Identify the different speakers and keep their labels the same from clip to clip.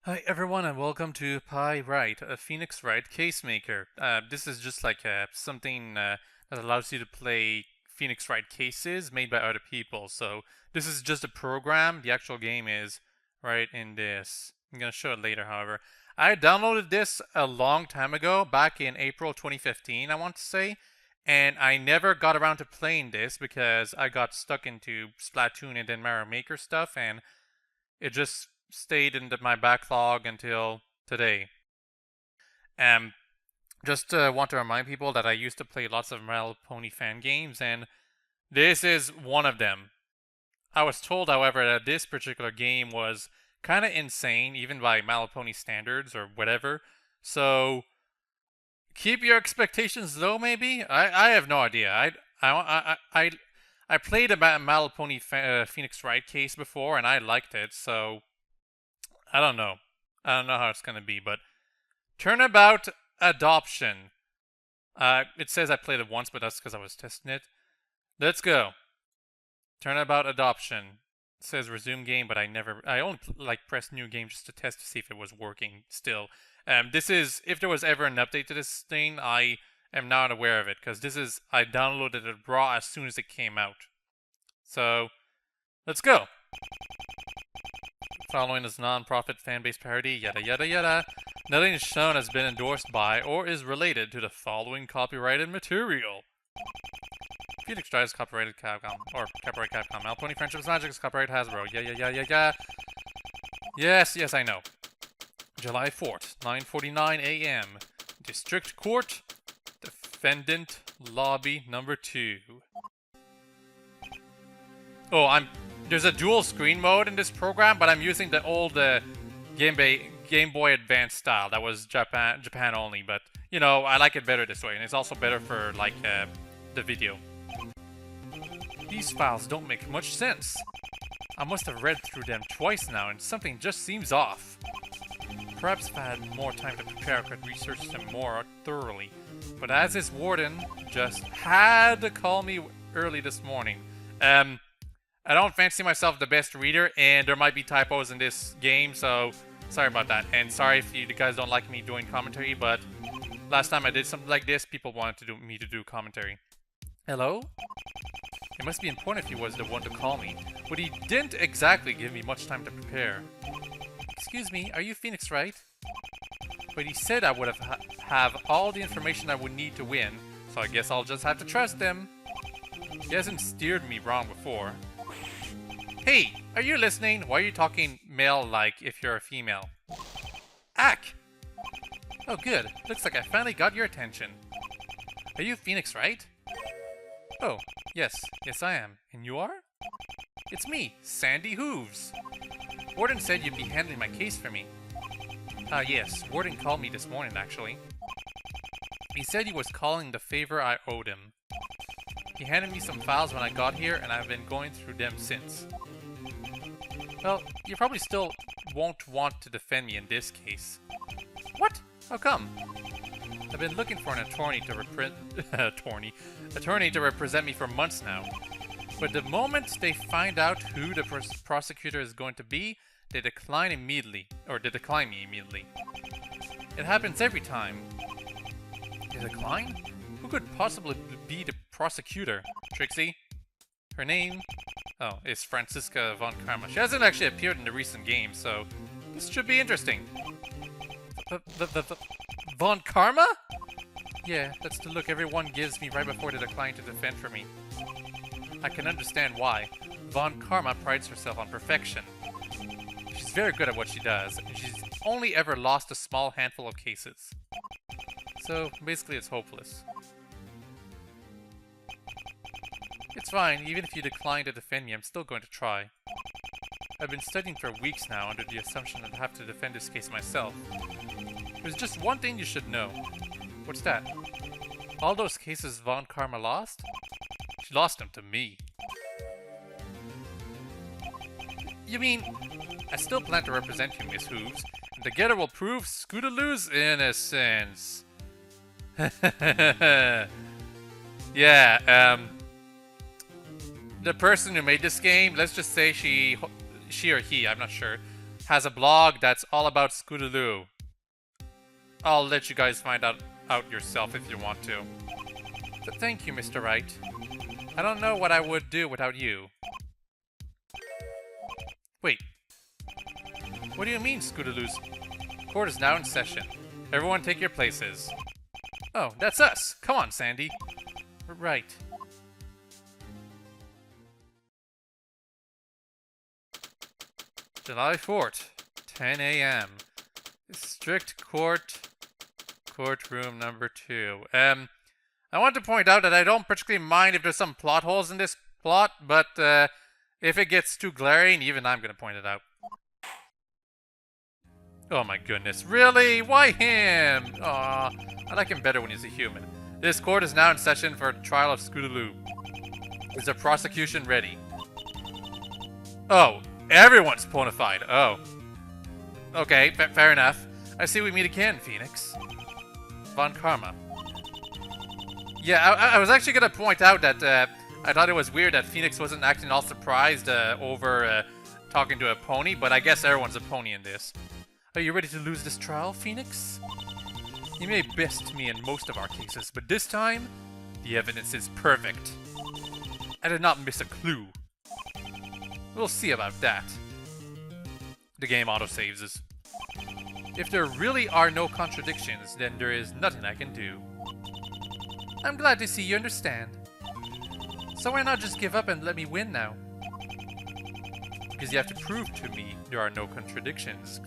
Speaker 1: Hi everyone and welcome to Write, a Phoenix Wright case maker. This is just like something that allows you to play Phoenix Wright cases made by other people. So this is just a program. The actual game is right in this. I'm gonna show it later, however. I downloaded this a long time ago, back in April 2015, I want to say, and I never got around to playing this because I got stuck into Splatoon and then Mario Maker stuff, and it just stayed in my backlog until today. Um, just want to remind people that I used to play lots of My Little Pony fan games, and this is one of them. I was told, however, that this particular game was kind of insane, even by My Little Pony standards or whatever. So keep your expectations low. Maybe I have no idea. I played a My Little Pony Phoenix Wright case before, and I liked it. So I don't know. I don't know how it's going to be, but Turnabout Adoption. It says I played it once, but that's because I was testing it. Let's go. Turnabout Adoption. It says resume game, but I only pressed new game just to test to see if it was working still. This is, if there was ever an update to this thing, I am not aware of it, because I downloaded it raw as soon as it came out. So, let's go. Following this non-profit fan-based parody, yada yada yada. Nothing is shown has been endorsed by or is related to the following copyrighted material. Phoenix Wright is copyrighted Capcom, or copyright Capcom. My Little Pony Friendship's Magic is copyright Hasbro. Yeah. Yes, I know. July 4th, 9:49 a.m. District Court, Defendant Lobby number 2. Oh, there's a dual screen mode in this program, but I'm using the old Game Boy Advance style. That was Japan only, but you know, I like it better this way, and it's also better for the video. These files don't make much sense. I must have read through them twice now, and something just seems off. Perhaps if I had more time to prepare, I could research them more thoroughly. But as this warden just had to call me early this morning, I don't fancy myself the best reader, and there might be typos in this game, so sorry about that. And sorry if you guys don't like me doing commentary, but last time I did something like this, people wanted me to do commentary. Hello? It must be important if he was the one to call me, but he didn't exactly give me much time to prepare. Excuse me, are you Phoenix Wright? But he said I would have all the information I would need to win, so I guess I'll just have to trust him. He hasn't steered me wrong before. Hey, are you listening? Why are you talking male-like if you're a female? Ack! Oh good, looks like I finally got your attention. Are you Phoenix Wright? Oh, yes I am. And you are? It's me, Sandy Hooves. Warden said you'd be handling my case for me. Yes, Warden called me this morning actually. He said he was calling the favor I owed him. He handed me some files when I got here, and I've been going through them since. Well, you probably still won't want to defend me in this case. What? How come? I've been looking for an attorney to represent me for months now. But the moment they find out who the prosecutor is going to be, they decline me immediately. It happens every time. They decline? Who could possibly be the prosecutor? Trixie? Her name? Oh, is Franziska von Karma. She hasn't actually appeared in the recent game, so this should be interesting. Von Karma? Yeah, that's the look everyone gives me right before they decline to defend for me. I can understand why. Von Karma prides herself on perfection. She's very good at what she does, and she's only ever lost a small handful of cases. So, basically it's hopeless. It's fine, even if you decline to defend me, I'm still going to try. I've been studying for weeks now under the assumption that I'd have to defend this case myself. There's just one thing you should know. What's that? All those cases Von Karma lost? She lost them to me. You mean, I still plan to represent you, Miss Hooves, and together we'll prove Scootaloo's innocence. Yeah, the person who made this game, let's just say she or he, I'm not sure, has a blog that's all about Scootaloo. I'll let you guys find out yourself if you want to. But thank you, Mr. Wright. I don't know what I would do without you. Wait. What do you mean, Scootaloo's court is now in session? Everyone take your places. Oh, that's us. Come on, Sandy. Right. July 4th, 10 a.m. District Court, courtroom number 2. I want to point out that I don't particularly mind if there's some plot holes in this plot, but if it gets too glaring, even I'm going to point it out. Oh my goodness, really? Why him? Aw, I like him better when he's a human. This court is now in session for a trial of Scootaloo. Is the prosecution ready? Oh, everyone's bona fide. Oh. Okay, fair enough. I see we meet again, Phoenix. Von Karma. Yeah, I was actually going to point out that I thought it was weird that Phoenix wasn't acting all surprised over talking to a pony, but I guess everyone's a pony in this. Are you ready to lose this trial, Phoenix? You may best me in most of our cases, but this time, the evidence is perfect. I did not miss a clue. We'll see about that. The game autosaves us. If there really are no contradictions, then there is nothing I can do. I'm glad to see you understand. So why not just give up and let me win now? Because you have to prove to me there are no contradictions,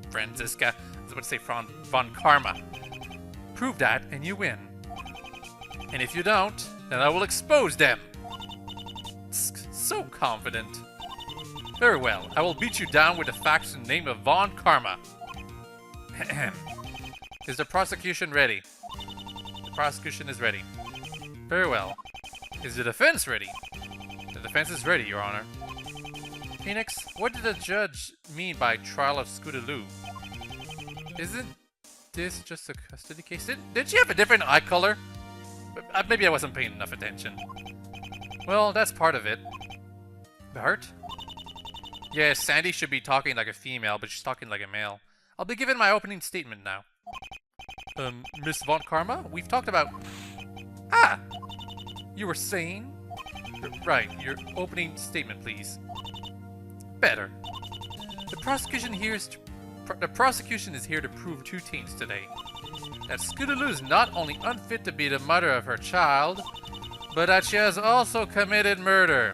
Speaker 1: Franziska. I was about to say Von Karma. Prove that and you win. And if you don't, then I will expose them. So confident. Very well, I will beat you down with the facts in the name of Von Karma. Is the prosecution ready? The prosecution is ready. Very well. Is the defense ready? The defense is ready, Your Honor. Phoenix, what did the judge mean by trial of Scootaloo? Isn't this just a custody case? Did she have a different eye color? Maybe I wasn't paying enough attention. Well, that's part of it. Bart? Yes, Sandy should be talking like a female, but she's talking like a male. I'll be giving my opening statement now. Miss Von Karma, we've talked about... Ah! You were saying? Right, your opening statement, please. Better. The prosecution is here to prove 2 things today. That Scootaloo is not only unfit to be the mother of her child, but that she has also committed murder.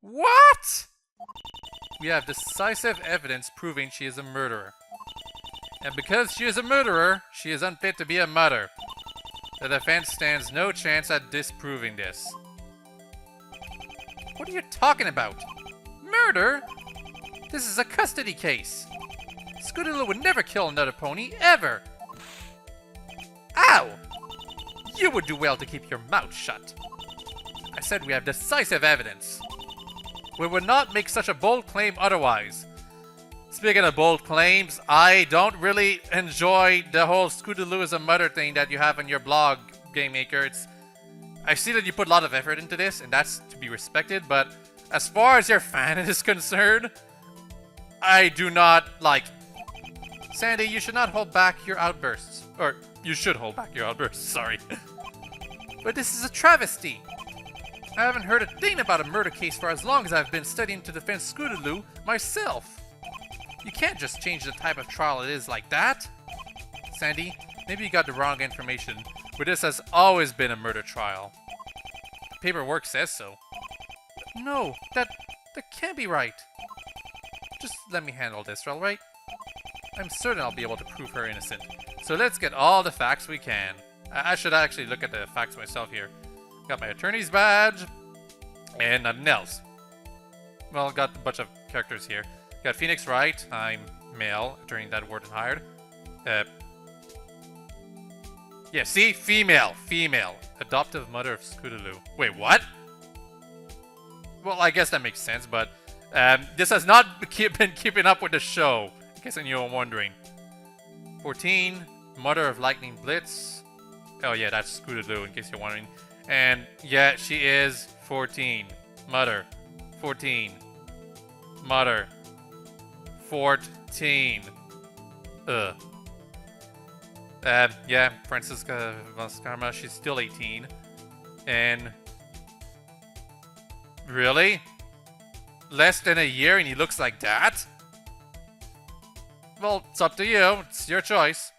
Speaker 1: What? We have decisive evidence proving she is a murderer. And because she is a murderer, she is unfit to be a mother. The defense stands no chance at disproving this. What are you talking about? Murder? This is a custody case. Scootaloo would never kill another pony, ever. Ow! You would do well to keep your mouth shut. I said we have decisive evidence. We would not make such a bold claim otherwise. Speaking of bold claims, I don't really enjoy the whole Scootaloo is a mother thing that you have on your blog, Game Maker. I see that you put a lot of effort into this, and that's to be respected, but as far as your fan is concerned, I do not like... Sandy, you should not hold back your outbursts. Or, you should hold back your outbursts, sorry. But this is a travesty. I haven't heard a thing about a murder case for as long as I've been studying to defend Scootaloo myself. You can't just change the type of trial it is like that. Sandy, maybe you got the wrong information, but this has always been a murder trial. The paperwork says so. No, that can't be right. Just let me handle this, alright? I'm certain I'll be able to prove her innocent. So let's get all the facts we can. I should actually look at the facts myself here. Got my attorney's badge, and nothing else. Well, got a bunch of characters here. Got Phoenix Wright, I'm male, attorney that Warden hired. Yeah, see? Female. Adoptive mother of Scootaloo. Wait, what? Well, I guess that makes sense, but this has not been keeping up with the show, in case any of you are wondering. 14, mother of Lightning Blitz. Oh yeah, that's Scootaloo, in case you're wondering. And yeah, she is 14. Mother. 14. Mother. 14. Yeah, Francisca Vascarma, she's still 18. And... Really? Less than a year and he looks like that? Well, it's up to you. It's your choice.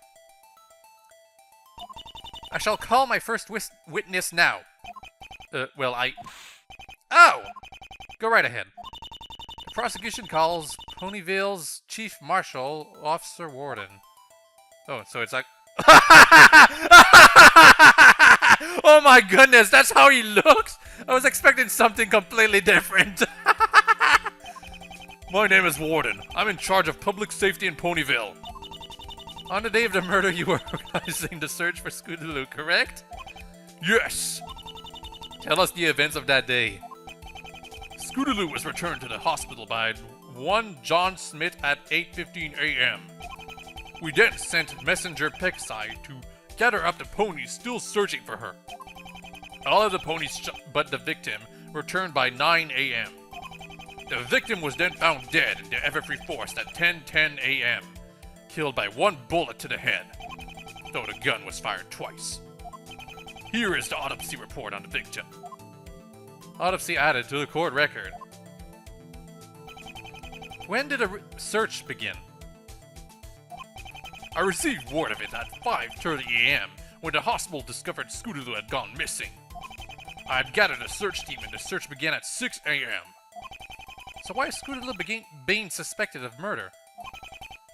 Speaker 1: I shall call my first witness now. Oh! Go right ahead. The prosecution calls Ponyville's Chief Marshal, Officer Warden. Oh, so it's like... Oh my goodness, that's how he looks? I was expecting something completely different. My name is Warden. I'm in charge of public safety in Ponyville. On the day of the murder, you were organizing the search for Scootaloo, correct? Yes! Tell us the events of that day. Scootaloo was returned to the hospital by one John Smith at 8:15 a.m. We then sent Messenger Pexai to gather up the ponies still searching for her. All of the ponies but the victim returned by 9 a.m. The victim was then found dead in the Everfree Forest at 10:10 a.m., killed by one bullet to the head, though the gun was fired twice. Here is the autopsy report on the victim. Autopsy added to the court record. When did the search begin? I received word of it at 5:30 a.m. when the hospital discovered Scootaloo had gone missing. I had gathered a search team and the search began at 6 a.m. So why is Scootaloo being suspected of murder?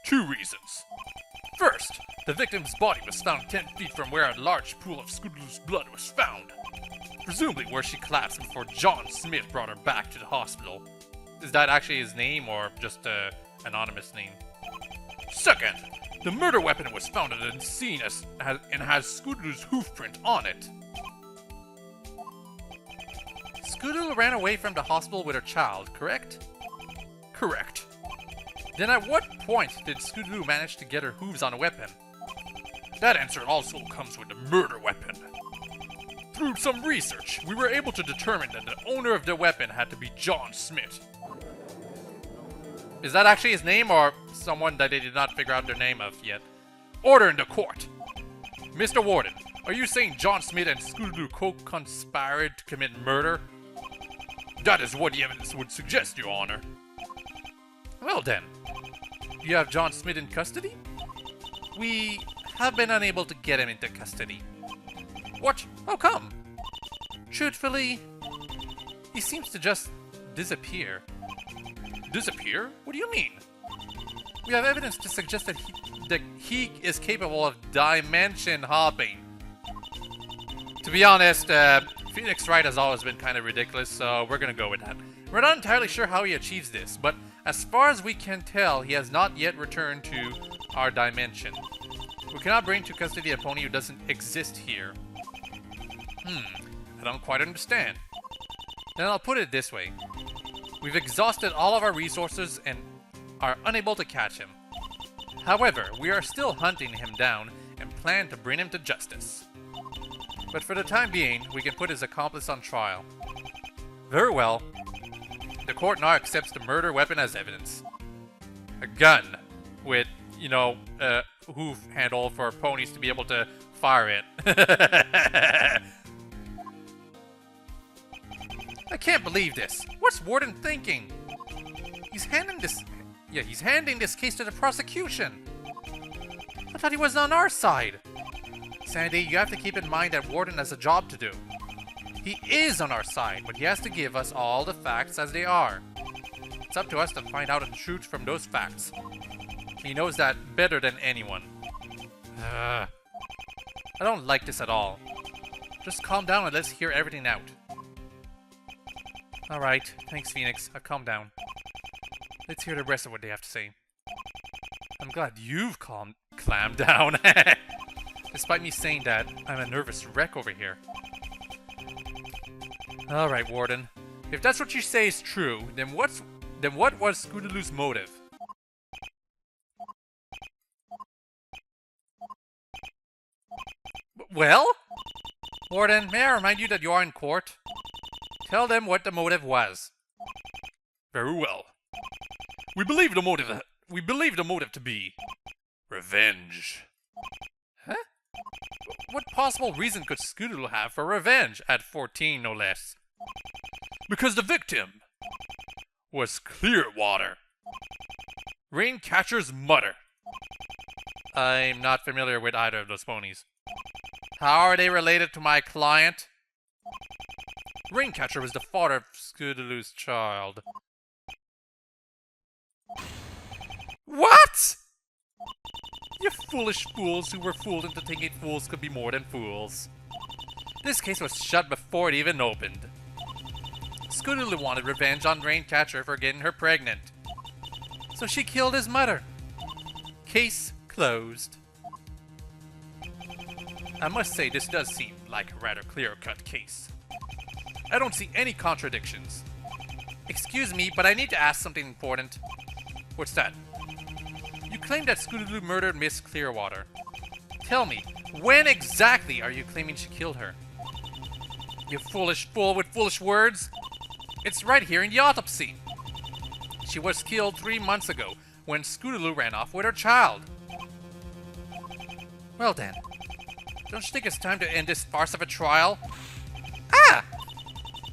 Speaker 1: 2 reasons. First, the victim's body was found 10 feet from where a large pool of Scootaloo's blood was found, presumably where she collapsed before John Smith brought her back to the hospital. Is that actually his name or just an anonymous name? Second, the murder weapon was found at the scene and has Scootaloo's hoof print on it. Scootaloo ran away from the hospital with her child, correct? Correct. Then at what point did Scootaloo manage to get her hooves on a weapon? That answer also comes with the murder weapon. Through some research, we were able to determine that the owner of the weapon had to be John Smith. Is that actually his name or someone that they did not figure out their name of yet? Order in the court! Mr. Warden, are you saying John Smith and Scootaloo co-conspired to commit murder? That is what the evidence would suggest, Your Honor. Well then, you have John Smith in custody? We have been unable to get him into custody. What? How come? Truthfully, he seems to just disappear. Disappear? What do you mean? We have evidence to suggest that he is capable of dimension hopping. To be honest, Phoenix Wright has always been kind of ridiculous, so we're gonna go with that. We're not entirely sure how he achieves this, but as far as we can tell, he has not yet returned to our dimension. We cannot bring to custody a pony who doesn't exist here. I don't quite understand. Then I'll put it this way. We've exhausted all of our resources and are unable to catch him. However, we are still hunting him down and plan to bring him to justice. But for the time being, we can put his accomplice on trial. Very well. The court now accepts the murder weapon as evidence. A gun with, you know, a hoof handle for ponies to be able to fire it. I can't believe this. What's Warden thinking? He's handing this case to the prosecution. I thought he was on our side. Sandy, you have to keep in mind that Warden has a job to do. He is on our side, but he has to give us all the facts as they are. It's up to us to find out the truth from those facts. He knows that better than anyone. I don't like this at all. Just calm down and let's hear everything out. Alright, thanks Phoenix. I've calmed down. Let's hear the rest of what they have to say. I'm glad you've clammed down. Despite me saying that, I'm a nervous wreck over here. Alright, Warden. If that's what you say is true, then what was Scootaloo's motive? Well? Warden, may I remind you that you are in court? Tell them what the motive was. Very well. We believe the motive We believe the motive to be revenge. Huh? What possible reason could Scootaloo have for revenge at 14, no less? Because the victim was Clearwater, Raincatcher's mother. I'm not familiar with either of those ponies. How are they related to my client? Raincatcher was the father of Scootaloo's child. What? You foolish fools who were fooled into thinking fools could be more than fools. This case was shut before it even opened. Scootaloo wanted revenge on Raincatcher for getting her pregnant, so she killed his mother. Case closed. I must say this does seem like a rather clear-cut case. I don't see any contradictions. Excuse me, but I need to ask something important. What's that? You claim that Scootaloo murdered Miss Clearwater. Tell me, when exactly are you claiming she killed her? You foolish fool with foolish words. It's right here in the autopsy. She was killed 3 months ago when Scootaloo ran off with her child. Well then, don't you think it's time to end this farce of a trial? Ah!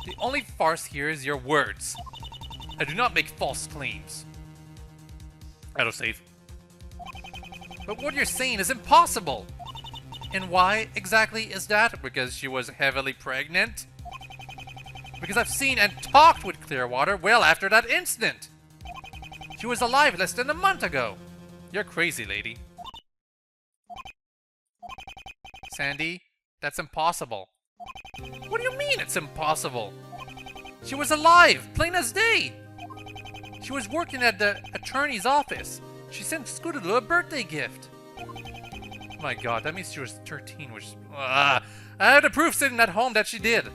Speaker 1: The only farce here is your words. I do not make false claims. Autosave. But what you're saying is impossible! And why exactly is that? Because she was heavily pregnant? Because I've seen and talked with Clearwater well after that incident! She was alive less than a month ago! You're crazy, lady. Sandy, that's impossible. What do you mean it's impossible? She was alive, plain as day! She was working at the attorney's office. She sent Scootaloo a birthday gift. Oh my god, that means she was 13, which... I have the proof sitting at home that she did.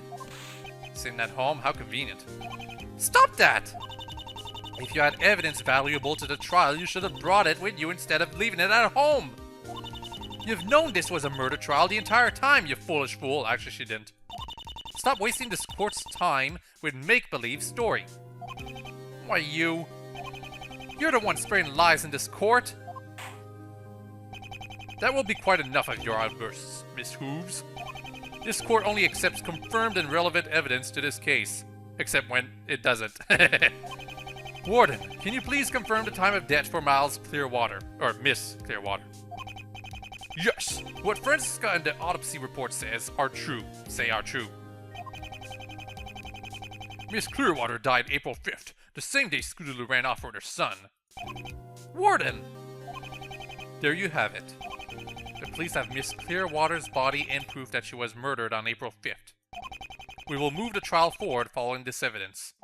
Speaker 1: Sitting at home? How convenient. Stop that! If you had evidence valuable to the trial, you should have brought it with you instead of leaving it at home. You've known this was a murder trial the entire time, you foolish fool. Actually, she didn't. Stop wasting this court's time with make-believe story. Why, you're the one spreading lies in this court. That will be quite enough of your outbursts, Miss Hooves. This court only accepts confirmed and relevant evidence to this case. Except when it doesn't. Warden, can you please confirm the time of death for Miles Clearwater? Or Miss Clearwater? Yes! What Francisca and the autopsy report says are true. Miss Clearwater died April 5th, the same day Scootaloo ran off with her son. Warden! There you have it. The police have Miss Clearwater's body and proof that she was murdered on April 5th. We will move the trial forward following this evidence.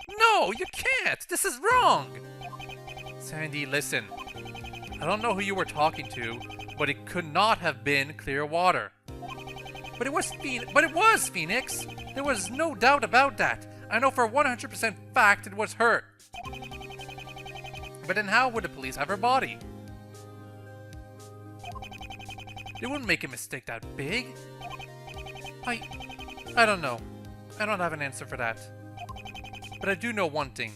Speaker 1: No, you can't! This is wrong! Sandy, listen. I don't know who you were talking to, but it could not have been Clearwater. But it was Phoenix! There was no doubt about that. I know for 100% fact it was her. But then how would the police have her body? They wouldn't make a mistake that big. I don't know. I don't have an answer for that. But I do know one thing.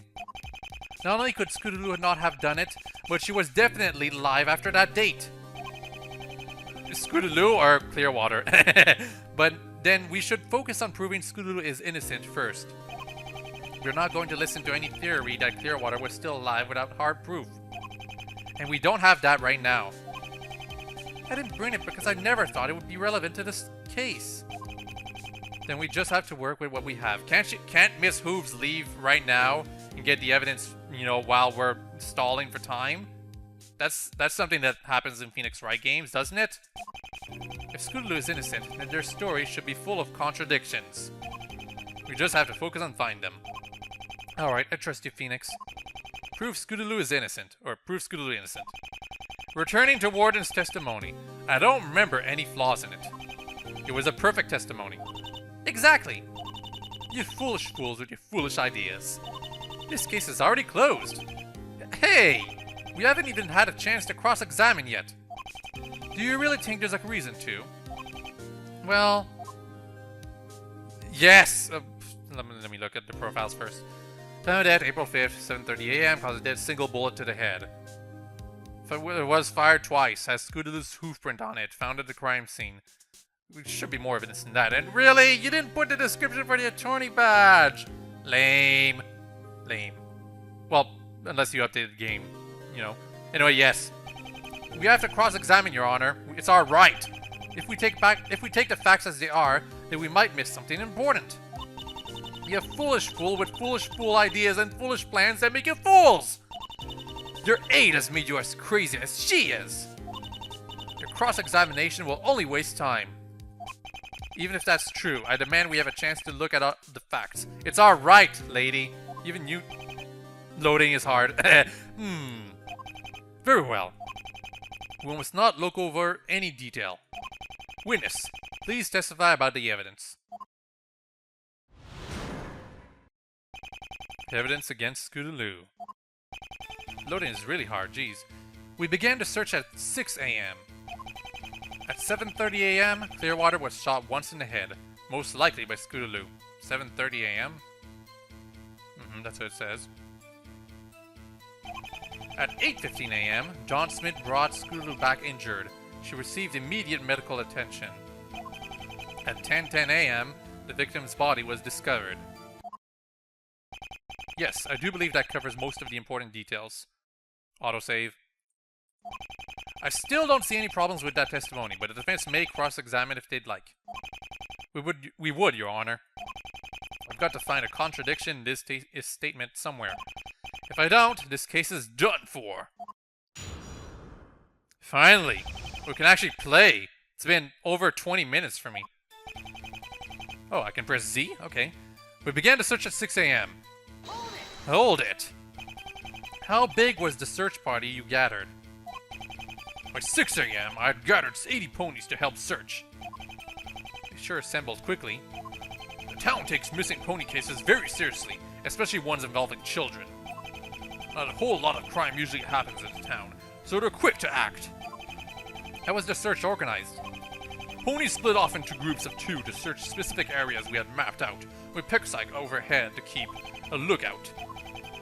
Speaker 1: Not only could Scootaloo not have done it, but she was definitely alive after that date. Scootaloo or Clearwater. But then we should focus on proving Scootaloo is innocent first. We're not going to listen to any theory that Clearwater was still alive without hard proof. And we don't have that right now. I didn't bring it because I never thought it would be relevant to this case. Then we just have to work with what we have. Can't Miss Hooves leave right now and get the evidence, you know, while we're stalling for time? That's something that happens in Phoenix Wright games, doesn't it? If Scootaloo is innocent, then their story should be full of contradictions. We just have to focus on finding them. Alright, I trust you, Phoenix. Prove Scootaloo is innocent. Or prove Scootaloo innocent. Returning to Warden's testimony. I don't remember any flaws in it. It was a perfect testimony. Exactly! You foolish fools with your foolish ideas. This case is already closed. Hey! We haven't even had a chance to cross-examine yet. Do you really think there's a reason to? Well... Yes! Let me look at the profiles first. Time of death, April 5th, 7:30 a.m. Cause of death, single bullet to the head. It was fired twice, has Scootaloo's hoofprint on it, found at the crime scene. There should be more evidence than that. And really, you didn't put the description for the attorney badge. Lame. Lame. Well, unless you updated the game, you know. Anyway, yes. We have to cross-examine, Your Honor. It's our right. If we take the facts as they are, then we might miss something important. Be a foolish fool with foolish fool ideas and foolish plans that make you fools. Your aide has made you as crazy as she is. Your cross-examination will only waste time. Even if that's true, I demand we have a chance to look at the facts. It's our right, lady. Even you... Loading is hard. Very well. We must not look over any detail. Witness, please testify about the evidence. Evidence against Scootaloo. Loading is really hard, geez. We began the search at 6 a.m. At 7:30 a.m., Clearwater was shot once in the head, most likely by Scootaloo. 7:30 a.m.? That's what it says. At 8:15 a.m., John Smith brought Scootaloo back injured. She received immediate medical attention. At 10:10 a.m., the victim's body was discovered. Yes, I do believe that covers most of the important details. Autosave. I still don't see any problems with that testimony, but the defense may cross-examine if they'd like. We would, Your Honor. I've got to find a contradiction in this statement somewhere. If I don't, this case is done for. Finally, we can actually play. It's been over 20 minutes for me. Oh, I can press Z? Okay. We began the search at 6 a.m. Hold it! How big was the search party you gathered? By 6 a.m., I had gathered 80 ponies to help search. They sure assembled quickly. The town takes missing pony cases very seriously, especially ones involving children. Not a whole lot of crime usually happens in the town, so they're quick to act. How was the search organized? Ponies split off into groups of 2 to search specific areas we had mapped out, with Pexike overhead to keep a lookout.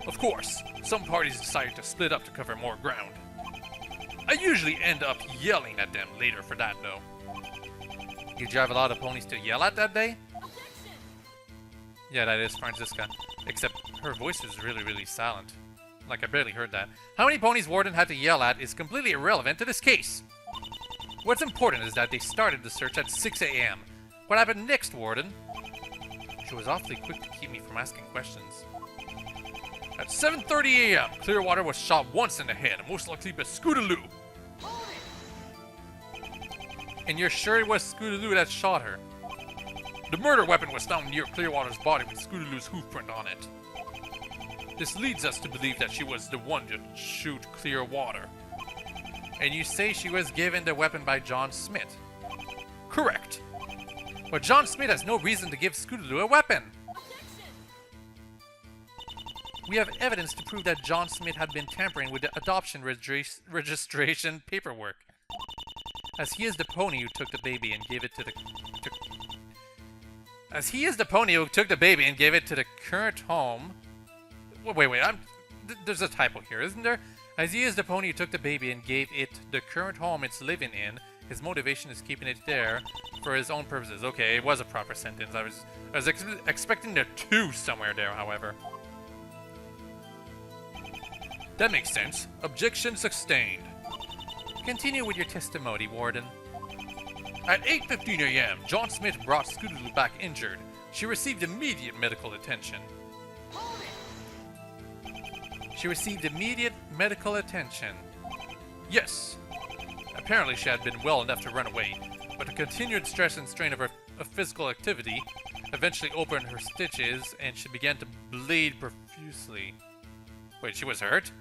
Speaker 1: Of course, some parties decided to split up to cover more ground. I usually end up yelling at them later for that, though. Did you have a lot of ponies to yell at that day? Yeah, that is Franziska. Except her voice is really, really silent. Like, I barely heard that. How many ponies Warden had to yell at is completely irrelevant to this case. What's important is that they started the search at 6 a.m. What happened next, Warden? She was awfully quick to keep me from asking questions. At 7:30 a.m., Clearwater was shot once in the head, most likely by Scootaloo. And you're sure it was Scootaloo that shot her? The murder weapon was found near Clearwater's body with Scootaloo's hoofprint on it. This leads us to believe that she was the one to shoot Clearwater. And you say she was given the weapon by John Smith? Correct. But John Smith has no reason to give Scootaloo a weapon. We have evidence to prove that John Smith had been tampering with the adoption registration paperwork. As he is the pony who took the baby and gave it to the... As he is the pony who took the baby and gave it to the current home... Wait, there's a typo here, isn't there? As he is the pony who took the baby and gave it the current home it's living in, his motivation is keeping it there for his own purposes. Okay, it was a proper sentence. I was expecting the 2 somewhere there, however. That makes sense. Objection sustained. Continue with your testimony, Warden. At 8:15 a.m., John Smith brought Scootaloo back injured. She received immediate medical attention. She received immediate medical attention. Yes. Apparently she had been well enough to run away, but the continued stress and strain of her physical activity eventually opened her stitches and she began to bleed profusely. Wait, she was hurt?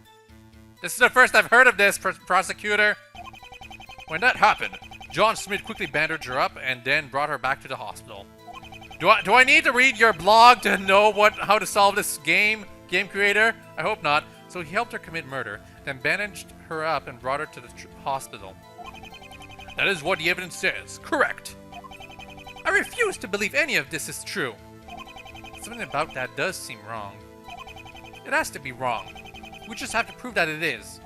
Speaker 1: This is the first I've heard of this, prosecutor! When that happened, John Smith quickly bandaged her up and then brought her back to the hospital. Do I need to read your blog to know how to solve this game creator? I hope not. So he helped her commit murder, then bandaged her up and brought her to the hospital. That is what the evidence says. Correct. I refuse to believe any of this is true. Something about that does seem wrong. It has to be wrong. We just have to prove that it is.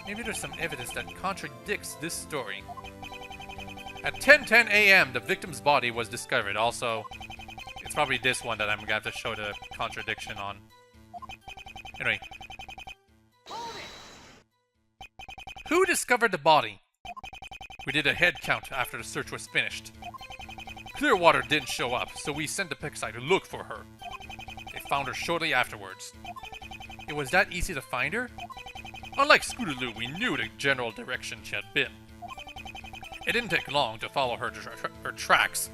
Speaker 1: Maybe there's some evidence that contradicts this story. At 10:10 a.m., the victim's body was discovered. Also, it's probably this one that I'm gonna have to show the contradiction on. Anyway. Who discovered the body? We did a head count after the search was finished. Clearwater didn't show up, so we sent the Pixie to look for her. They found her shortly afterwards. It was that easy to find her? Unlike Scootaloo, we knew the general direction she had been. It didn't take long to follow her tracks.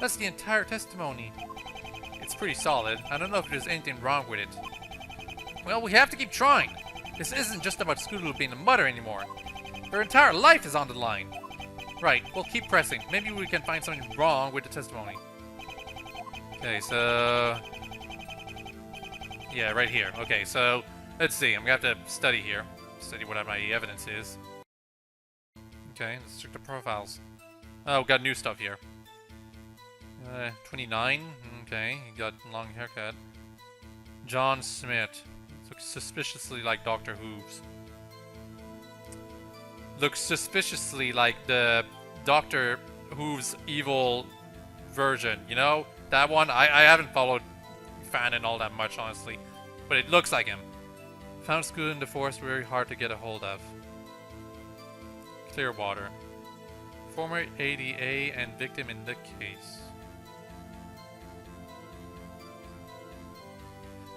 Speaker 1: That's the entire testimony. It's pretty solid. I don't know if there's anything wrong with it. Well, we have to keep trying. This isn't just about Scootaloo being a mother anymore. Her entire life is on the line. Right, we'll keep pressing. Maybe we can find something wrong with the testimony. Okay, so... yeah, right here. Okay, so... let's see. I'm gonna have to study here. Study what my evidence is. Okay, let's check the profiles. Oh, got new stuff here. 29. Okay, he got a long haircut. John Smith. Looks suspiciously like Dr. Hooves. Looks suspiciously like the Dr. Hooves evil version. You know? That one? I haven't followed Fanon all that much, honestly. But it looks like him. Found Scootaloo in the forest, very hard to get a hold of. Clearwater. Former ADA and victim in the case.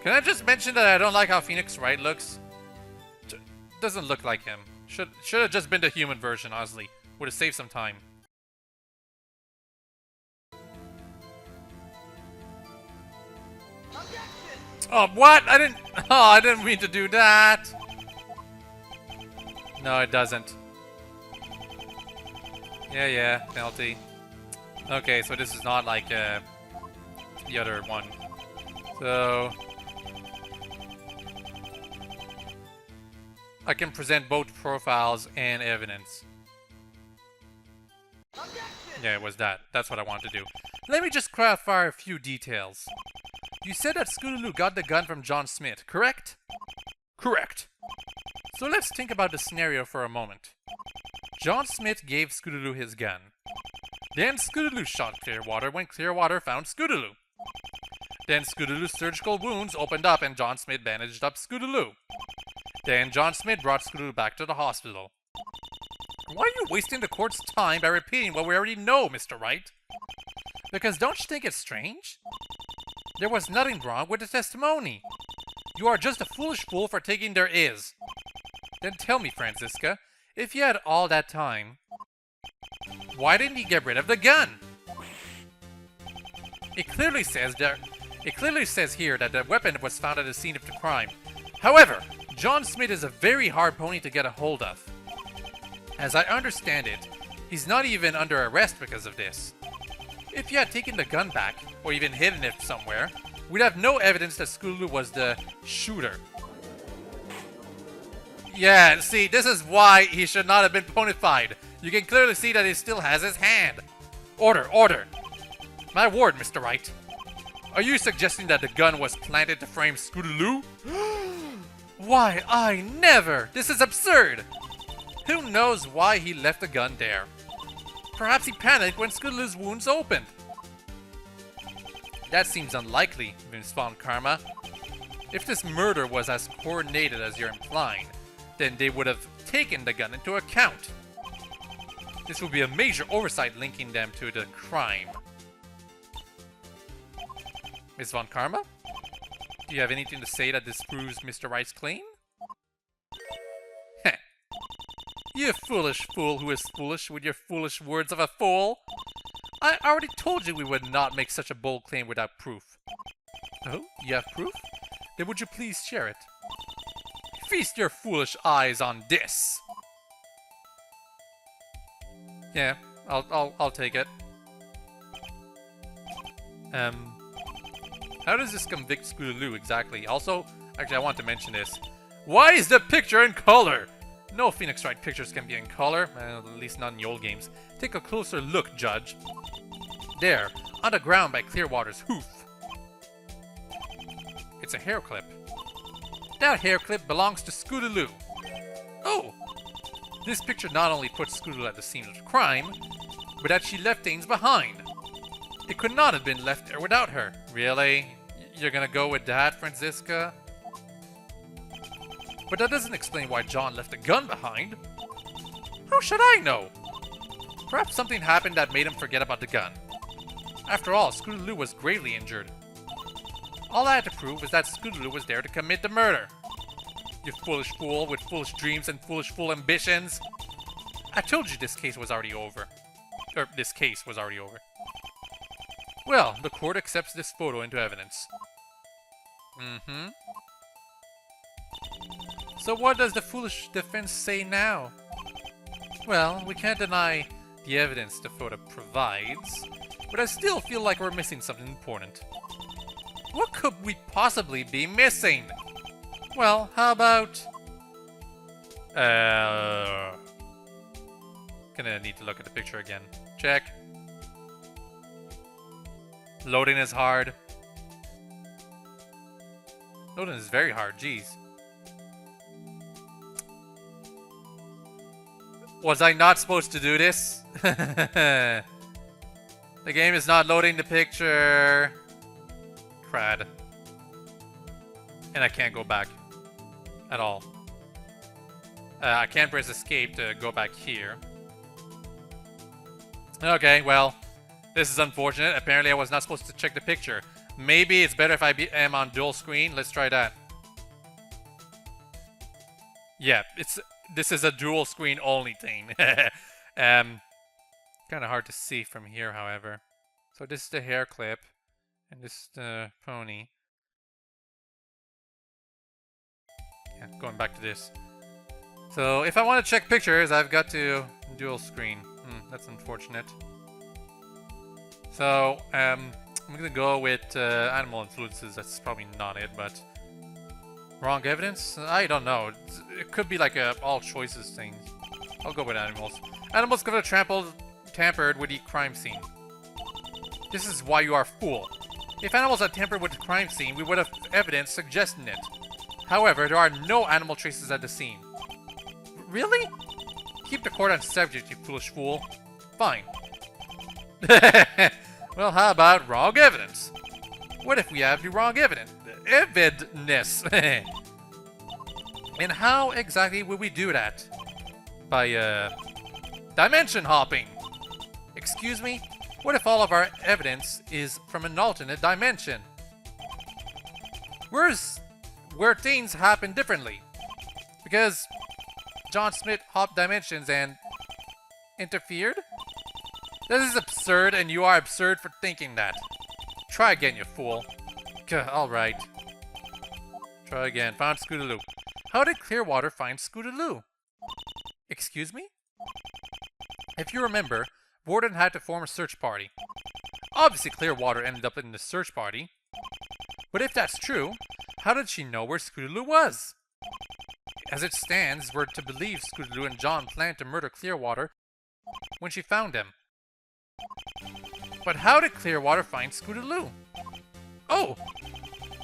Speaker 1: Can I just mention that I don't like how Phoenix Wright looks? Doesn't look like him. Should have just been the human version, honestly. Would have saved some time. Oh, what? I didn't mean to do that. No, it doesn't. Yeah, penalty. Okay, so this is not like the other one. So I can present both profiles and evidence. Yeah, it was that. That's what I wanted to do. Let me just clarify a few details. You said that Scootaloo got the gun from John Smith, correct? Correct. So let's think about the scenario for a moment. John Smith gave Scootaloo his gun. Then Scootaloo shot Clearwater when Clearwater found Scootaloo. Then Scootaloo's surgical wounds opened up and John Smith bandaged up Scootaloo. Then John Smith brought Scootaloo back to the hospital. Why are you wasting the court's time by repeating what we already know, Mr. Wright? Because don't you think it's strange? There was nothing wrong with the testimony. You are just a foolish fool for thinking there is. Then tell me, Franziska, if you had all that time, why didn't you get rid of the gun? It clearly says here that the weapon was found at the scene of the crime. However, John Smith is a very hard pony to get a hold of. As I understand it, he's not even under arrest because of this. If you had taken the gun back, or even hidden it somewhere, we'd have no evidence that Scootaloo was the shooter. Yeah, see, this is why he should not have been ponified. You can clearly see that he still has his hand. Order, order. My word, Mr. Wright. Are you suggesting that the gun was planted to frame Scootaloo? Why, I never! This is absurd! Who knows why he left the gun there? Perhaps he panicked when Scootaloo's wounds opened. That seems unlikely, Miss Von Karma. If this murder was as coordinated as you're implying, then they would have taken the gun into account. This would be a major oversight linking them to the crime. Miss Von Karma? Do you have anything to say that disproves Mr. Wright's claim? Heh. You foolish fool who is foolish with your foolish words of a fool. I already told you we would not make such a bold claim without proof. Oh, you have proof? Then would you please share it? Feast your foolish eyes on this. Yeah, I'll take it. How does this convict Scootaloo exactly? Also, actually I want to mention this. Why is the picture in color? No Phoenix Wright pictures can be in color, at least not in the old games. Take a closer look, Judge. There, on the ground by Clearwater's hoof. It's a hair clip. That hair clip belongs to Scootaloo. Oh! This picture not only puts Scootaloo at the scene of the crime, but that she left things behind. It could not have been left there without her. Really? You're gonna go with that, Franziska? But that doesn't explain why John left a gun behind. How should I know? Perhaps something happened that made him forget about the gun. After all, Scootaloo was gravely injured. All I had to prove was that Scootaloo was there to commit the murder. You foolish fool with foolish dreams and foolish fool ambitions. I told you this case was already over. Or, this case was already over. Well, the court accepts this photo into evidence. Mm-hmm. So what does the foolish defense say now? Well, we can't deny the evidence the photo provides, but I still feel like we're missing something important. What could we possibly be missing? Well, how about... Gonna need to look at the picture again. Check. Loading is hard. Loading is very hard, jeez. Was I not supposed to do this? The game is not loading the picture. Crad. And I can't go back. At all. I can't press escape to go back here. Okay, well, this is unfortunate. Apparently I was not supposed to check the picture. Maybe it's better if I am on dual screen. Let's try that. Yeah, this is a dual screen only thing. Kind of hard to see from here, however. So this is the hair clip, and this is the pony. Yeah, going back to this. So if I want to check pictures, I've got to dual screen. That's unfortunate. So I'm gonna go with animal influences. That's probably not it, but wrong evidence? I don't know. It could be like a all choices thing. I'll go with animals. Animals could have tampered with the crime scene. This is why you are a fool. If animals had tampered with the crime scene, we would have evidence suggesting it. However, there are no animal traces at the scene. Really? Keep the court on subject, you foolish fool. Fine. Well, how about wrong evidence? What if we have the wrong evidence? Evidence. And how exactly would we do that? By, dimension hopping. Excuse me? What if all of our evidence is from an alternate dimension? Where things happen differently. Because John Smith hopped dimensions and interfered? This is absurd, and you are absurd for thinking that. Try again, you fool. Alright. Try again. Found Scootaloo. How did Clearwater find Scootaloo? Excuse me? If you remember, Warden had to form a search party. Obviously Clearwater ended up in the search party. But if that's true, how did she know where Scootaloo was? As it stands, we're to believe Scootaloo and John planned to murder Clearwater when she found him. But how did Clearwater find Scootaloo? Oh,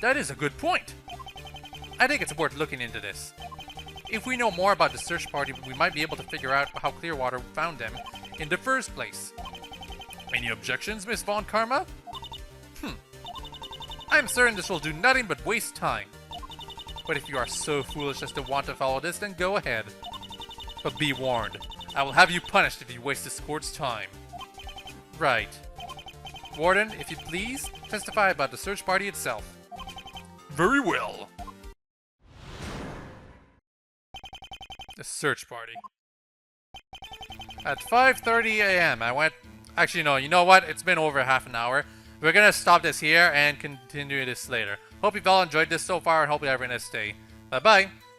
Speaker 1: that is a good point. I think it's worth looking into this. If we know more about the search party, we might be able to figure out how Clearwater found them in the first place. Any objections, Miss Von Karma? I'm certain this will do nothing but waste time. But if you are so foolish as to want to follow this, then go ahead. But be warned, I will have you punished if you waste this court's time. Right. Warden, if you please, testify about the search party itself. Very well. The search party. At 5:30 a.m. I went... Actually, no, you know what? It's been over half an hour. We're gonna stop this here and continue this later. Hope you've all enjoyed this so far and hope you have a nice day. Bye-bye.